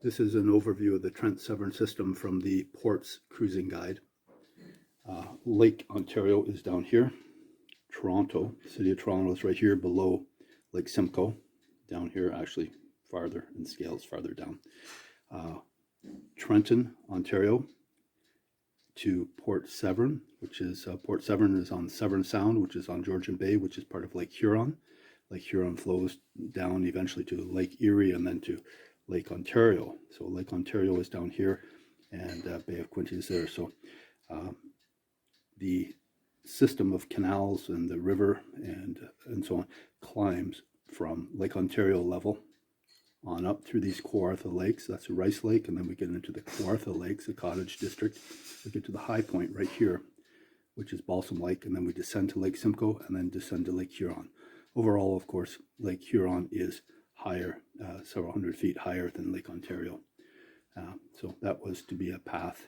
This is an overview of the Trent-Severn system from the Ports Cruising Guide. Lake Ontario is down here. Toronto, City of Toronto is right here below Lake Simcoe. Down here, actually farther in scales, farther down. Trenton, Ontario to Port Severn, which is Port Severn is on Severn Sound, which is on Georgian Bay, which is part of Lake Huron. Lake Huron flows down eventually to Lake Erie and then to Lake Ontario. So Lake Ontario is down here, and Bay of Quinte is there. So the system of canals and the river and so on climbs from Lake Ontario level on up through these Kawartha Lakes. That's Rice Lake, and then we get into the Kawartha Lakes, the Cottage District. We get to the high point right here, which is Balsam Lake, and then we descend to Lake Simcoe and then descend to Lake Huron. Overall, of course, Lake Huron is higher, several hundred feet higher than Lake Ontario. So that was to be a path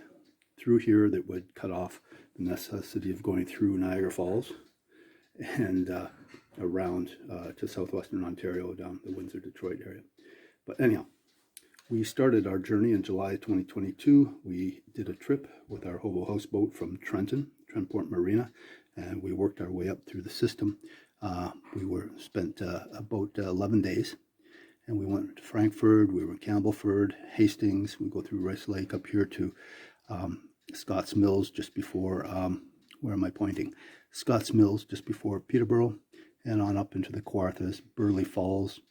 through here that would cut off the necessity of going through Niagara Falls and around to southwestern Ontario down the Windsor-Detroit area. But anyhow, we started our journey in July 2022. We did a trip with our hobo houseboat from Trenton, Trentport Marina, and we worked our way up through the system. We spent about 11 days, and we went to Frankfurt, we were in Campbellford, Hastings. We go through Rice Lake up here to Scotts Mills just before, where am I pointing? Scotts Mills just before Peterborough, and on up into the Kawarthas, Burley Falls,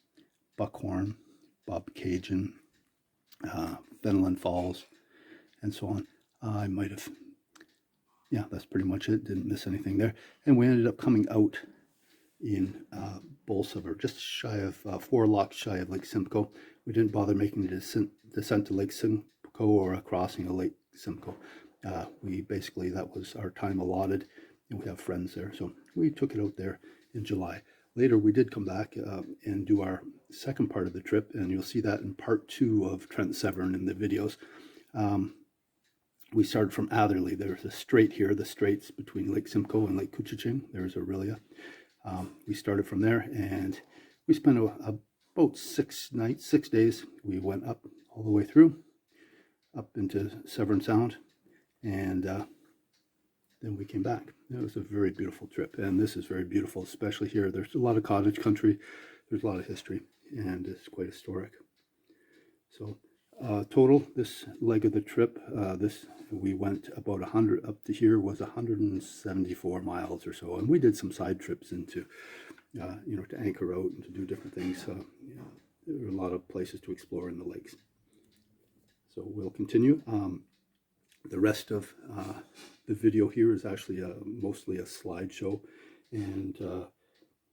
Buckhorn, Bobcaygeon, Fenelon Falls, and so on. I might have, yeah, that's pretty much it. Didn't miss anything there. And we ended up coming out in BOLSOVER, just shy of 4 locks shy of Lake Simcoe. We didn't bother making the descent to Lake Simcoe or a crossing of Lake Simcoe. We basically, that was our time allotted, and we have friends there, so we took it out there in July. Later, we did come back and do our second part of the trip, and you'll see that in part 2 of Trent-Severn in the videos. We started from Atherley. There's a strait here, the straits between Lake Simcoe and Lake Couchiching. There's Aurelia. We started from there, and we spent about 6 nights, 6 days. We went up all the way through, up into Severn Sound, and then we came back. It was a very beautiful trip, and this is very beautiful, especially here. There's a lot of cottage country, there's a lot of history, and it's quite historic. So total, this leg of the trip, we went about 100, up to here was 174 miles or so, and we did some side trips into, to anchor out and to do different things. There were a lot of places to explore in the lakes. So we'll continue. The rest of the video here is actually mostly a slideshow, and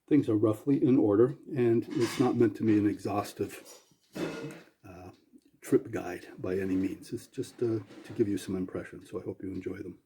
things are roughly in order, and it's not meant to be an exhaustive trip guide by any means. It's just to give you some impressions, so I hope you enjoy them.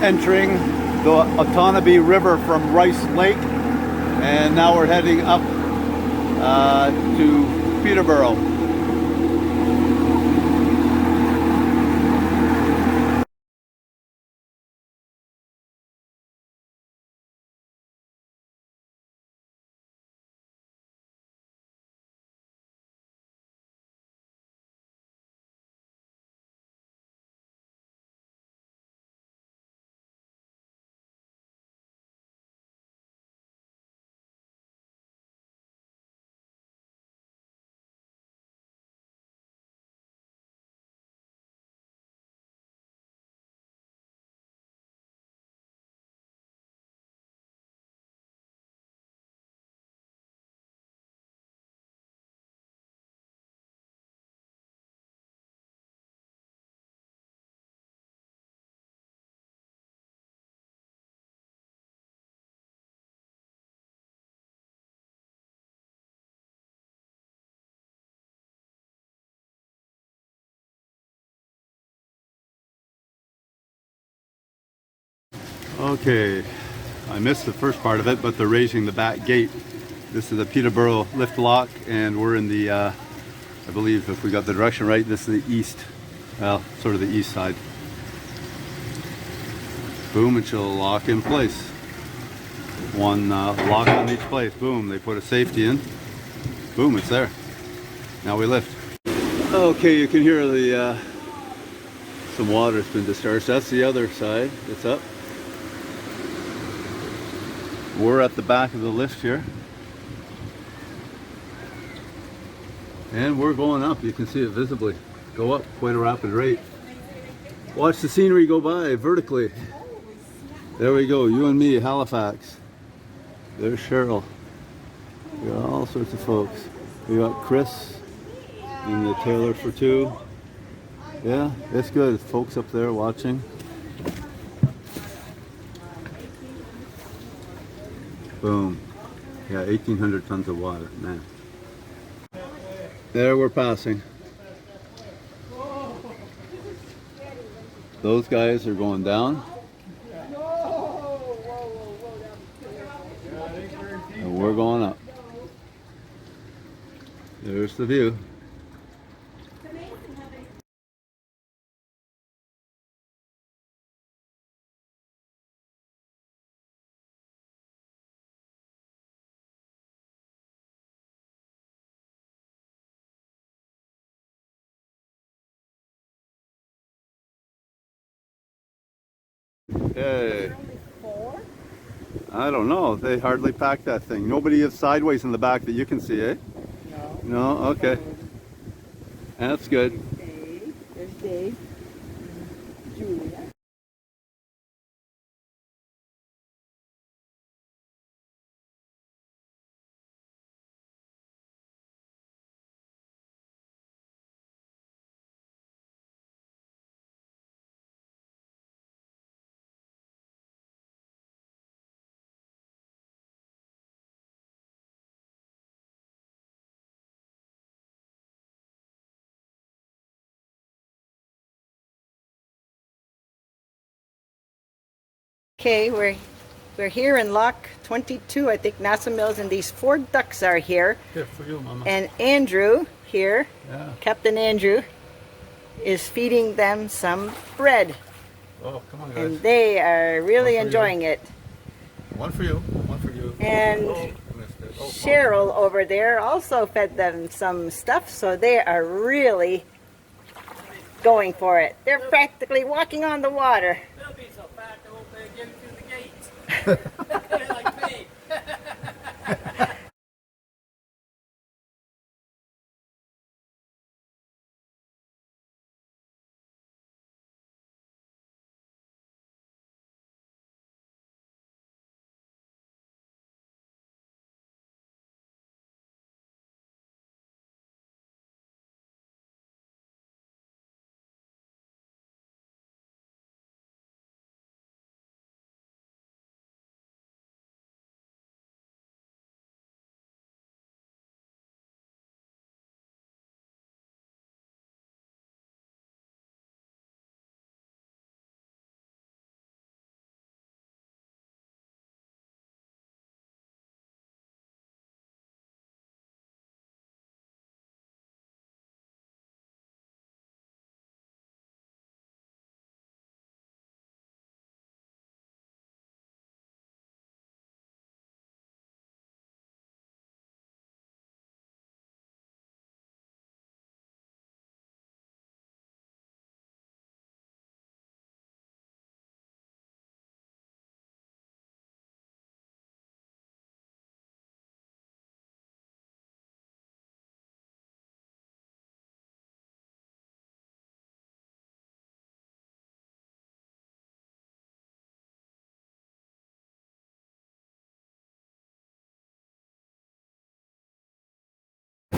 entering the Otonabee River from Rice Lake, and now we're heading up to Peterborough. Okay, I missed the first part of it, but they're raising the back gate. This is the Peterborough lift lock, and we're in the, I believe if we got the direction right, this is the east, well, sort of the east side. Boom, and she'll lock in place. One lock on each place. Boom, they put a safety in. Boom, it's there. Now we lift. Okay, you can hear the, some water's been discharged. That's the other side, it's up. We're at the back of the lift here, and we're going up. You can see it visibly go up quite a rapid rate. Watch the scenery go by vertically. There we go, you and me, Halifax. There's Cheryl. We got all sorts of folks. We got Chris in the Taylor for Two. Yeah, it's good. Folks up there watching. Boom. Yeah, 1,800 tons of water, man. There we're passing. Those guys are going down. And we're going up. There's the view. Hey. I don't know. They hardly packed that thing. Nobody is sideways in the back that you can see, eh? No? No? Okay. That's good. Dave. There's Dave. Julia. Okay, we're here in Lock 22, I think, NASA Mills, and these 4 ducks are here. Good for you, Mama. And Andrew here, Yeah. Captain Andrew, is feeding them some bread. Oh, come on, guys. And they are really enjoying it. One for you. One for you. And Cheryl over there also fed them some stuff, so they are really going for it. They're practically walking on the water. They'll be so fat they won't be getting through the gates. Like me.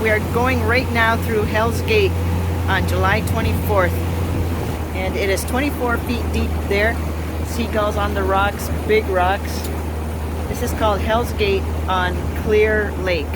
We are going right now through Hell's Gate on July 24th. And it is 24 feet deep there. Seagulls on the rocks, big rocks. This is called Hell's Gate on Clear Lake.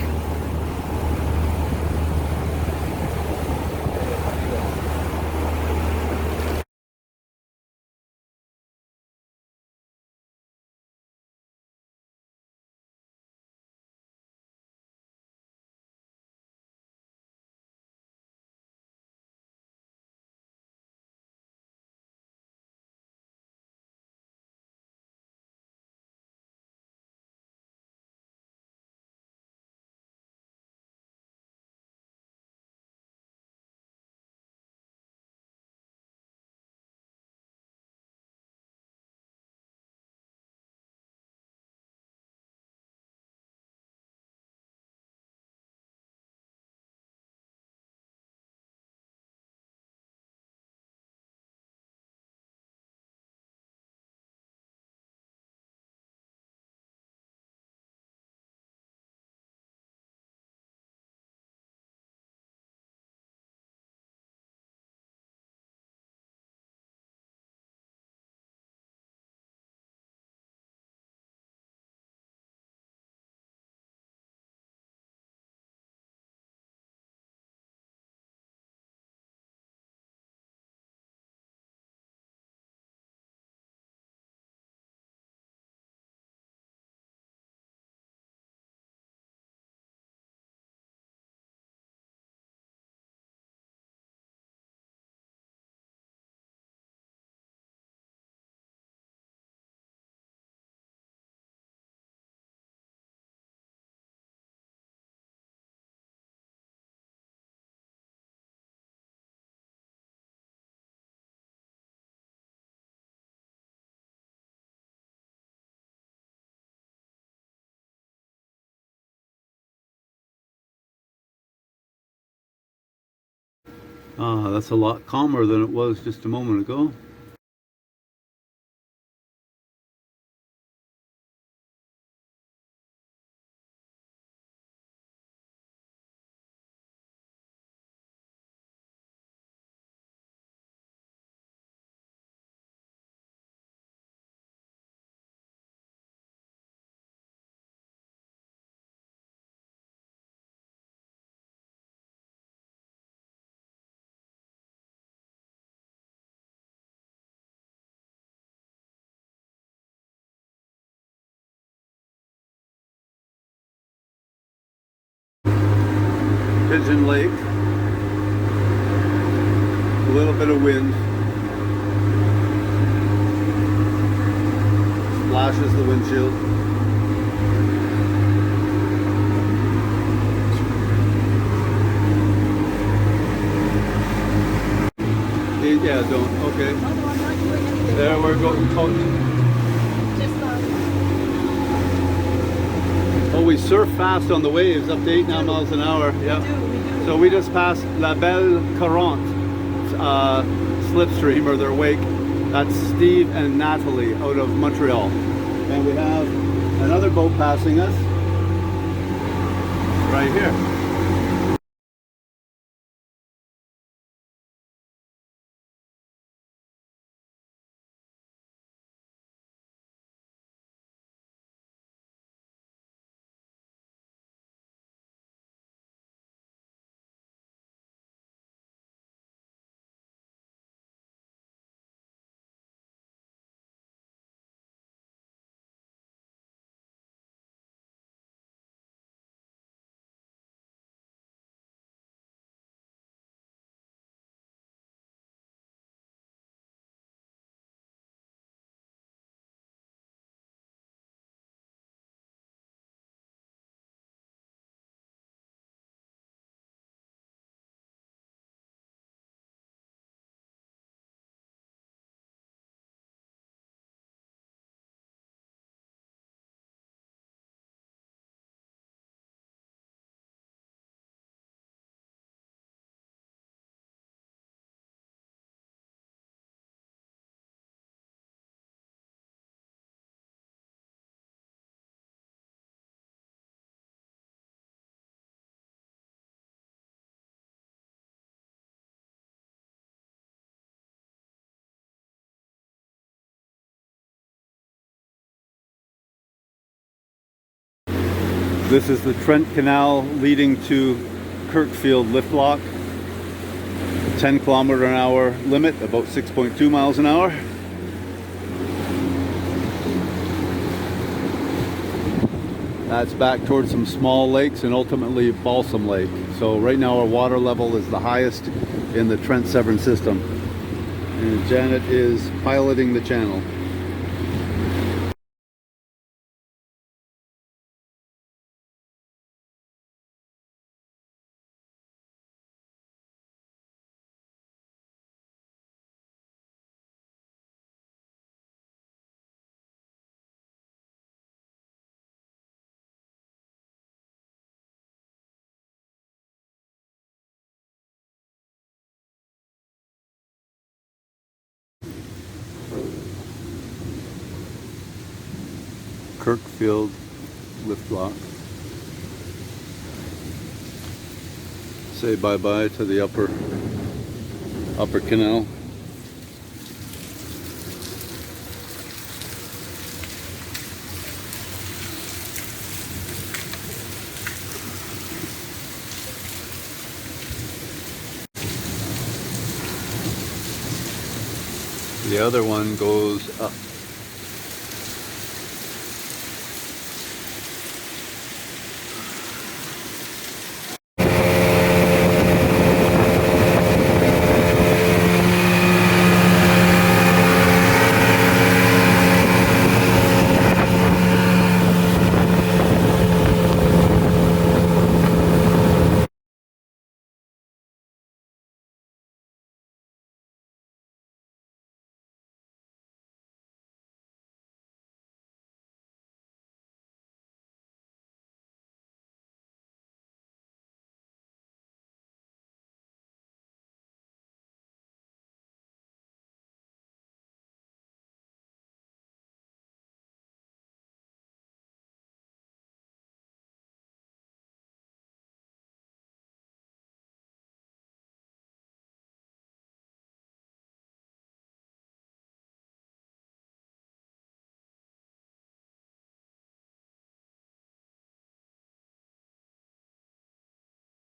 That's a lot calmer than it was just a moment ago. Pigeon Lake. A little bit of wind. Splashes the windshield. Yeah, don't. Okay. Oh, no, I'm not doing anything. There we're going. Oh, we surf fast on the waves, up to 8-9 miles an hour. Yeah. We do. So we just passed La Belle Quarante slipstream, or their wake. That's Steve and Natalie out of Montreal. And we have another boat passing us right here. This is the Trent Canal leading to Kirkfield lift lock. 10 km/h limit, about 6.2 miles an hour. That's back towards some small lakes and ultimately Balsam Lake. So right now our water level is the highest in the Trent-Severn system. And Janet is piloting the channel. Kirkfield lift lock. Say bye-bye to the upper canal. The other one goes up.